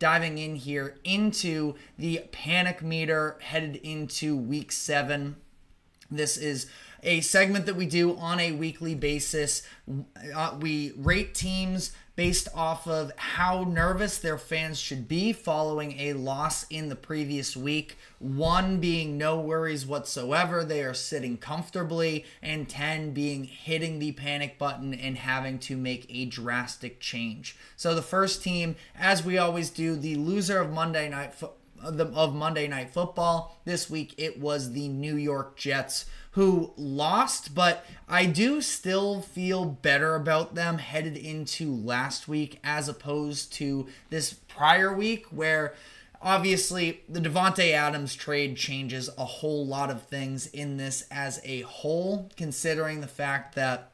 diving in here into the panic meter headed into week 7. This is a segment that we do on a weekly basis. We rate teams based off of how nervous their fans should be following a loss in the previous week. 1 being no worries whatsoever, they are sitting comfortably, and 10 being hitting the panic button and having to make a drastic change. So the first team, as we always do, the loser of Monday Night Football. This week it was the New York Jets, who lost, but I do still feel better about them headed into last week as opposed to this prior week, where obviously the Davante Adams trade changes a whole lot of things in this as a whole, considering the fact that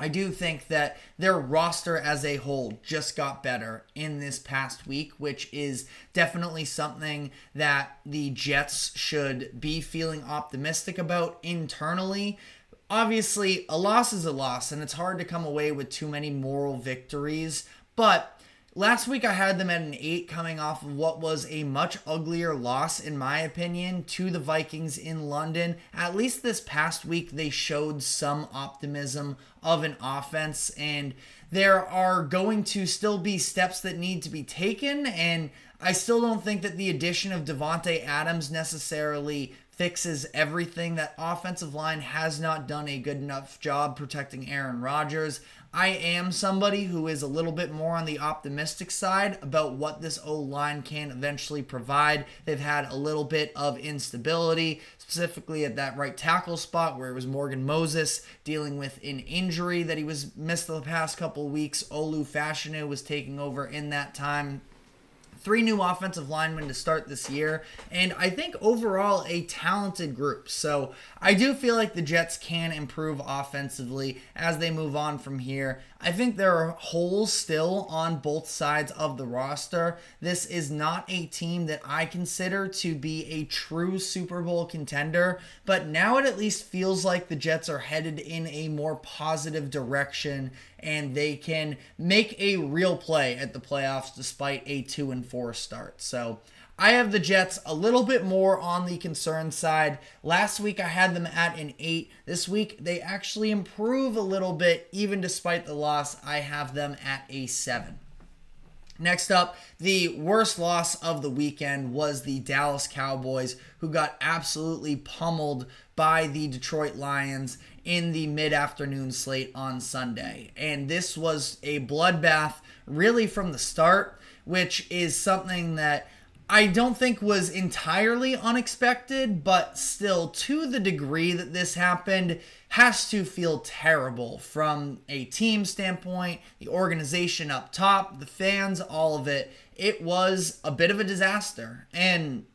I do think that their roster as a whole just got better in this past week, which is definitely something that the Jets should be feeling optimistic about internally. Obviously, a loss is a loss, and it's hard to come away with too many moral victories, but last week I had them at an 8 coming off of what was a much uglier loss, in my opinion, to the Vikings in London. At least this past week they showed some optimism of an offense, and there are going to still be steps that need to be taken, and I still don't think that the addition of Davante Adams necessarily fixes everything. That offensive line has not done a good enough job protecting Aaron Rodgers. I am somebody who is a little bit more on the optimistic side about what this O-line can eventually provide. They've had a little bit of instability, specifically at that right tackle spot where it was Morgan Moses dealing with an injury that he was missed the past couple of weeks. Olu Fashanu was taking over in that time. 3 new offensive linemen to start this year, and I think overall a talented group. So I do feel like the Jets can improve offensively as they move on from here. I think there are holes still on both sides of the roster. This is not a team that I consider to be a true Super Bowl contender, but now it at least feels like the Jets are headed in a more positive direction and they can make a real play at the playoffs despite a 2-4 start. So I have the Jets a little bit more on the concern side. Last week I had them at an 8. This week they actually improve a little bit. Even despite the loss, I have them at a 7. Next up, the worst loss of the weekend was the Dallas Cowboys, who got absolutely pummeled by the Detroit Lions in the mid-afternoon slate on Sunday. And this was a bloodbath really from the start, which is something that I don't think was entirely unexpected, but still, to the degree that this happened, has to feel terrible from a team standpoint, the organization up top, the fans, all of it. It was a bit of a disaster. And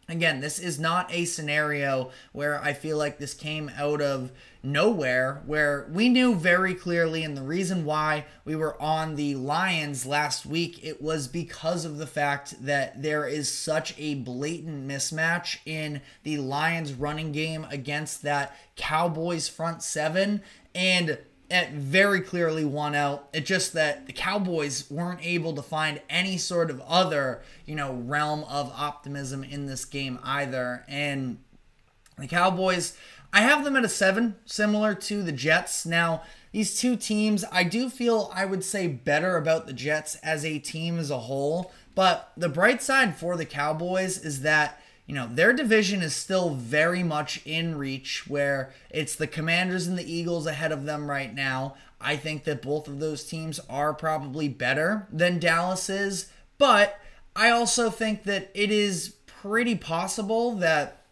again, this is not a scenario where I feel like this came out of nowhere, where we knew very clearly, and the reason why we were on the Lions last week, it was because of the fact that there is such a blatant mismatch in the Lions running game against that Cowboys front 7, and it very clearly won out. It's just that the Cowboys weren't able to find any sort of other, realm of optimism in this game either. And the Cowboys, I have them at a 7, similar to the Jets. Now, these two teams, I do feel I would say better about the Jets as a team as a whole. But the bright side for the Cowboys is that their division is still very much in reach, where it's the Commanders and the Eagles ahead of them right now. I think that both of those teams are probably better than Dallas is, but I also think that it is pretty possible that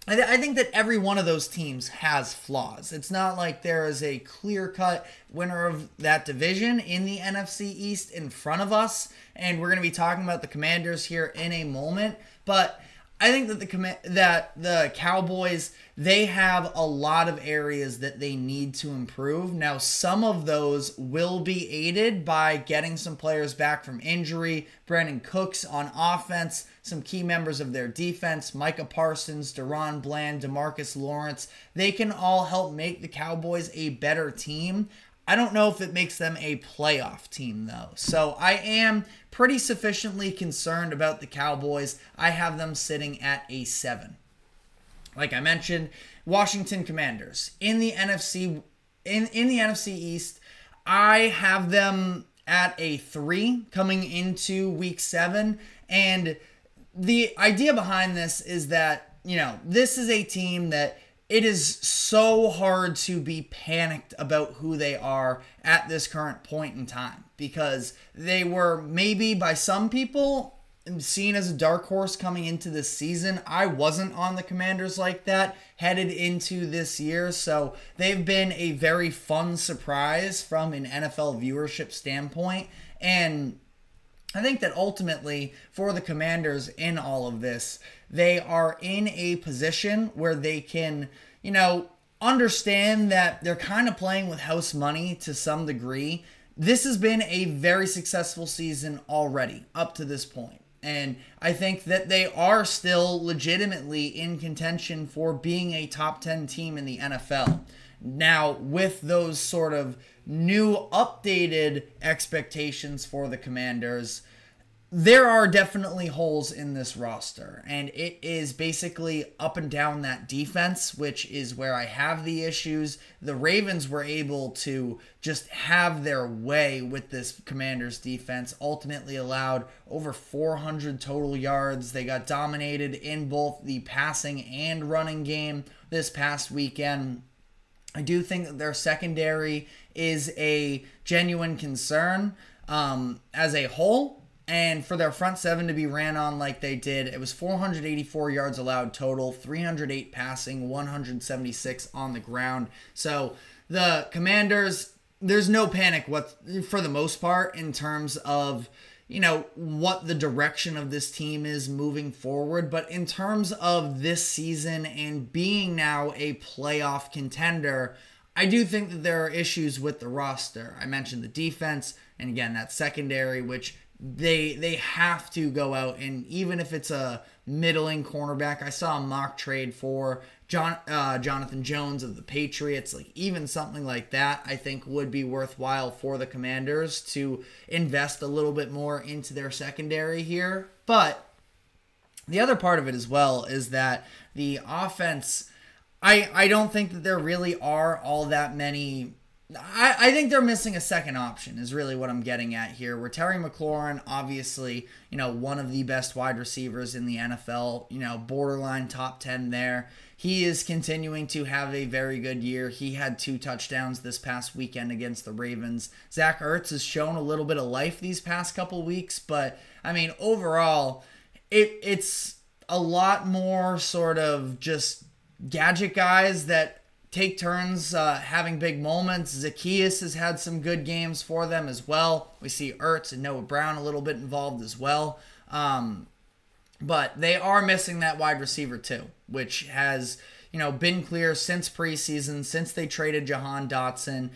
I think that every one of those teams has flaws. It's not like there is a clear-cut winner of that division in the NFC East in front of us, and we're going to be talking about the Commanders here in a moment, but I think that the Cowboys, they have a lot of areas that they need to improve. Now, some of those will be aided by getting some players back from injury. Brandon Cooks on offense, some key members of their defense, Micah Parsons, Deron Bland, DeMarcus Lawrence. They can all help make the Cowboys a better team. I don't know if it makes them a playoff team, though. So I am pretty sufficiently concerned about the Cowboys. I have them sitting at a 7. Like I mentioned, Washington Commanders in the NFC in the NFC East, I have them at a 3 coming into week 7. And the idea behind this is that, this is a team that it is so hard to be panicked about who they are at this current point in time, because they were maybe by some people seen as a dark horse coming into this season. I wasn't on the Commanders like that headed into this year, so they've been a very fun surprise from an NFL viewership standpoint. And I think that ultimately for the Commanders in all of this, they are in a position where they can, understand that they're kind of playing with house money to some degree. This has been a very successful season already up to this point. And I think that they are still legitimately in contention for being a top 10 team in the NFL. Now, with those sort of new updated expectations for the Commanders, there are definitely holes in this roster, and it is basically up and down that defense, which is where I have the issues. The Ravens were able to just have their way with this Commanders defense, ultimately allowed over 400 total yards. They got dominated in both the passing and running game this past weekend. I do think that their secondary is a genuine concern as a whole. And for their front 7 to be ran on like they did, it was 484 yards allowed total, 308 passing, 176 on the ground. So the Commanders, there's no panic for the most part in terms of, what the direction of this team is moving forward. But in terms of this season and being now a playoff contender, I do think that there are issues with the roster. I mentioned the defense, and again, that secondary, which they have to go out, and even if it's a middling cornerback, I saw a mock trade for Jonathan Jones of the Patriots, like even something like that I think would be worthwhile for the Commanders to invest a little bit more into their secondary here. But the other part of it as well is that the offense, I don't think that there really are all that many. I think they're missing a second option is really what I'm getting at here, where Terry McLaurin, obviously, one of the best wide receivers in the NFL, borderline top 10 there. He is continuing to have a very good year. He had 2 touchdowns this past weekend against the Ravens. Zach Ertz has shown a little bit of life these past couple weeks, but, overall, it's a lot more sort of just gadget guys that take turns having big moments. Zacchaeus has had some good games for them as well. We see Ertz and Noah Brown a little bit involved as well. But they are missing that wide receiver too, which has been clear since preseason, since they traded Jahan Dotson.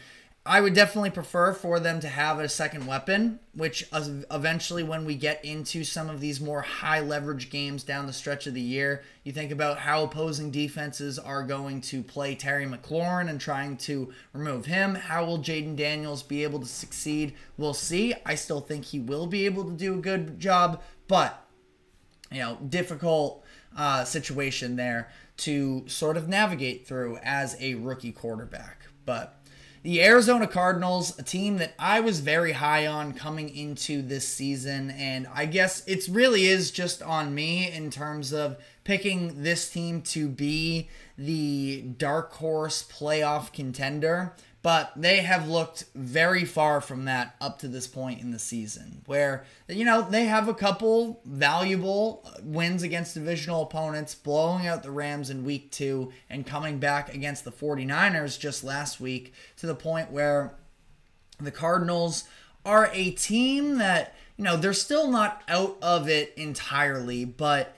I would definitely prefer for them to have a second weapon, which eventually when we get into some of these more high leverage games down the stretch of the year, you think about how opposing defenses are going to play Terry McLaurin and trying to remove him. How will Jaden Daniels be able to succeed? We'll see. I still think he will be able to do a good job, but difficult situation there to sort of navigate through as a rookie quarterback. But the Arizona Cardinals, a team that I was very high on coming into this season, and I guess it really is just on me in terms of picking this team to be the dark horse playoff contender, but they have looked very far from that up to this point in the season, where, they have a couple valuable wins against divisional opponents, blowing out the Rams in week 2 and coming back against the 49ers just last week, to the point where the Cardinals are a team that, they're still not out of it entirely, but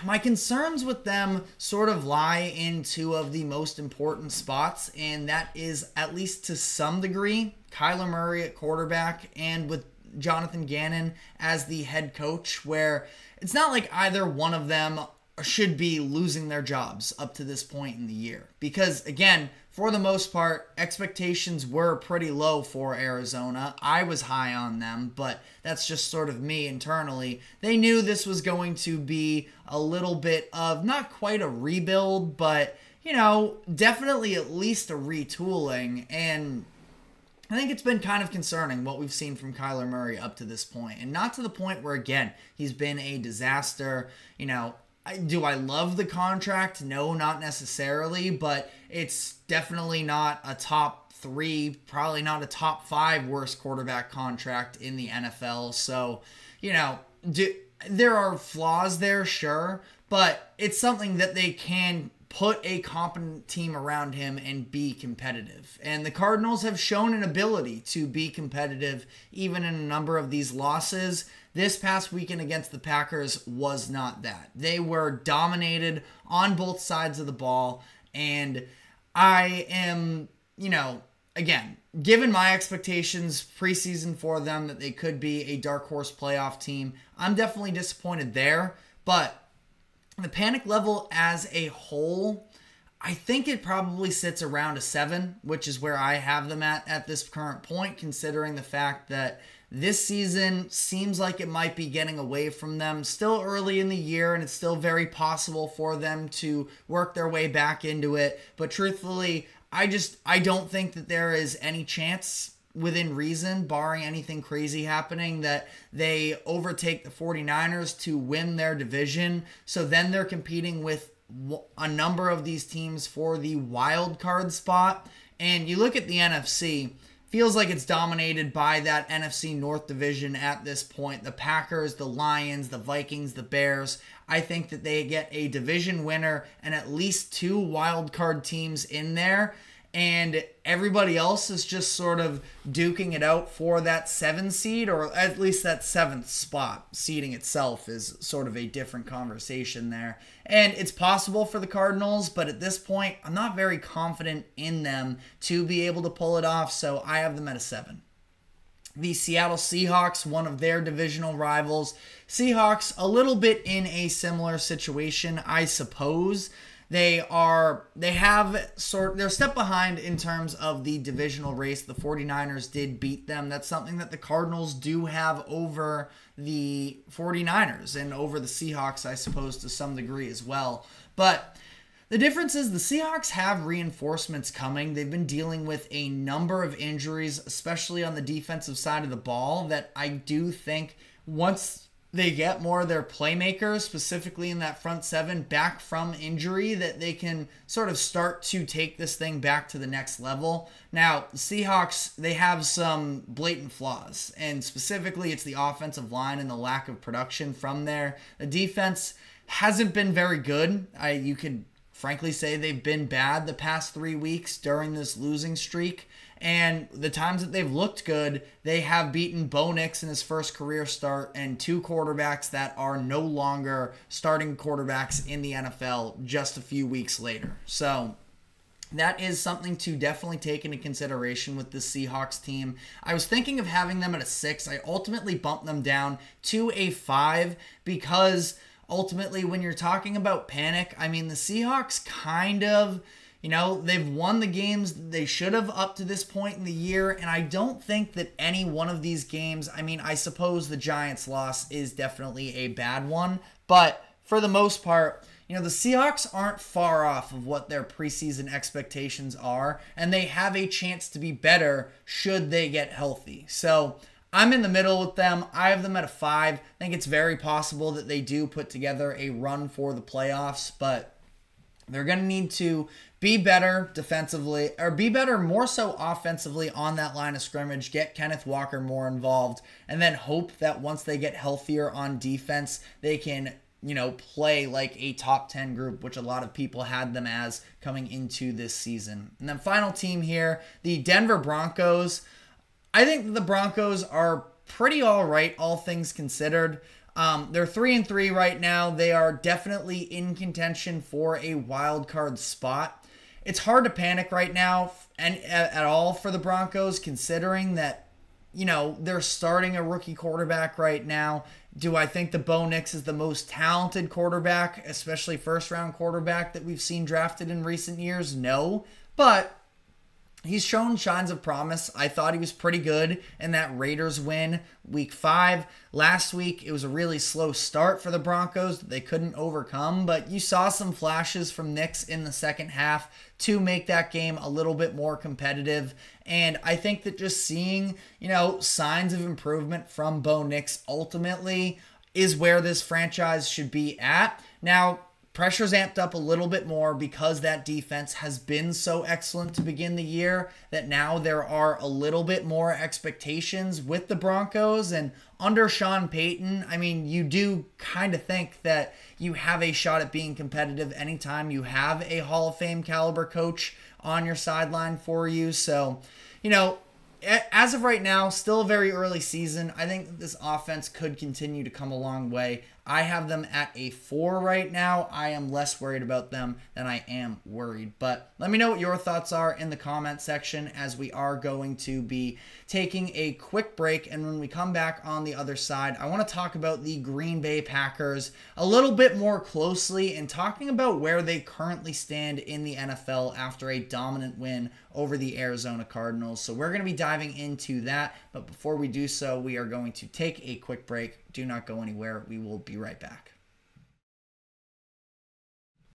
my concerns with them sort of lie in 2 of the most important spots, and that is, at least to some degree, Kyler Murray at quarterback and with Jonathan Gannon as the head coach, where it's not like either one of them should be losing their jobs up to this point in the year. Because, again, for the most part, expectations were pretty low for Arizona. I was high on them, but that's just sort of me internally. They knew this was going to be a little bit of not quite a rebuild, but, definitely at least a retooling. And I think it's been kind of concerning what we've seen from Kyler Murray up to this point. And not to the point where, again, he's been a disaster. Do I love the contract? No, not necessarily, but it's definitely not a top 3, probably not a top 5 worst quarterback contract in the NFL. So, there are flaws there, sure, but it's something that they can put a competent team around him and be competitive. And the Cardinals have shown an ability to be competitive even in a number of these losses. This past weekend against the Packers was not that. They were dominated on both sides of the ball, and I am, again, given my expectations preseason for them that they could be a dark horse playoff team, I'm definitely disappointed there. But the panic level as a whole, I think it probably sits around a 7, which is where I have them at this current point, considering the fact that this season seems like it might be getting away from them. Still early in the year, and it's still very possible for them to work their way back into it. But truthfully, I don't think that there is any chance within reason, barring anything crazy happening, that they overtake the 49ers to win their division. So then they're competing with a number of these teams for the wild card spot. And you look at the NFC, feels like it's dominated by that NFC North division at this point. The Packers, the Lions, the Vikings, the Bears. I think that they get a division winner and at least 2 wild card teams in there. And everybody else is just sort of duking it out for that 7 seed, or at least that 7th spot. Seeding itself is sort of a different conversation there. And it's possible for the Cardinals, but at this point, I'm not very confident in them to be able to pull it off, so I have them at a 7. The Seattle Seahawks, one of their divisional rivals. Seahawks, a little bit in a similar situation, I suppose. They're a step behind in terms of the divisional race. The 49ers did beat them. That's something that the Cardinals do have over the 49ers and over the Seahawks, I suppose, to some degree as well. But the difference is the Seahawks have reinforcements coming. They've been dealing with a number of injuries, especially on the defensive side of the ball, that I do think once they get more of their playmakers, specifically in that front 7, back from injury, that they can sort of start to take this thing back to the next level. Now, the Seahawks, they have some blatant flaws, and specifically it's the offensive line and the lack of production from there. The defense hasn't been very good. You could frankly say they've been bad the past 3 weeks during this losing streak. And the times that they've looked good, they have beaten Bo Nix in his first career start and 2 quarterbacks that are no longer starting quarterbacks in the NFL just a few weeks later. So that is something to definitely take into consideration with the Seahawks team. I was thinking of having them at a 6. I ultimately bumped them down to a 5 because ultimately when you're talking about panic, I mean, the Seahawks kind of, they've won the games they should have up to this point in the year, and I don't think that any one of these games, I suppose the Giants loss is definitely a bad one, but for the most part, the Seahawks aren't far off of what their preseason expectations are, and they have a chance to be better should they get healthy. So I'm in the middle with them. I have them at a 5. I think it's very possible that they do put together a run for the playoffs, but they're going to need to be better defensively, or be better more so offensively on that line of scrimmage, get Kenneth Walker more involved, and then hope that once they get healthier on defense, they can, play like a top 10 group, which a lot of people had them as coming into this season. And then final team here, the Denver Broncos. I think the Broncos are pretty all right, all things considered. They're 3-3 right now. They are definitely in contention for a wild card spot. It's hard to panic right now and at all for the Broncos, considering that, they're starting a rookie quarterback right now. Do I think the Bo Nix is the most talented quarterback, especially first-round quarterback that we've seen drafted in recent years? No. But he's shown signs of promise. I thought he was pretty good in that Raiders win week 5. Last week, it was a really slow start for the Broncos that they couldn't overcome, but you saw some flashes from Nix in the second half to make that game a little bit more competitive. And I think that just seeing, signs of improvement from Bo Nix ultimately is where this franchise should be at. Now, pressure's amped up a little bit more because that defense has been so excellent to begin the year that now there are a little bit more expectations with the Broncos. And under Sean Payton, I mean, you do kind of think that you have a shot at being competitive anytime you have a Hall of Fame caliber coach on your sideline for you. So, as of right now, still a very early season. I think that this offense could continue to come a long way. I have them at a 4 right now. I am less worried about them than I am worried. But let me know what your thoughts are in the comment section, as we are going to be taking a quick break. And when we come back on the other side, I want to talk about the Green Bay Packers a little bit more closely and talking about where they currently stand in the NFL after a dominant win over the Arizona Cardinals. So we're going to be diving into that. But before we do so, we are going to take a quick break. Do not go anywhere. We will be right back.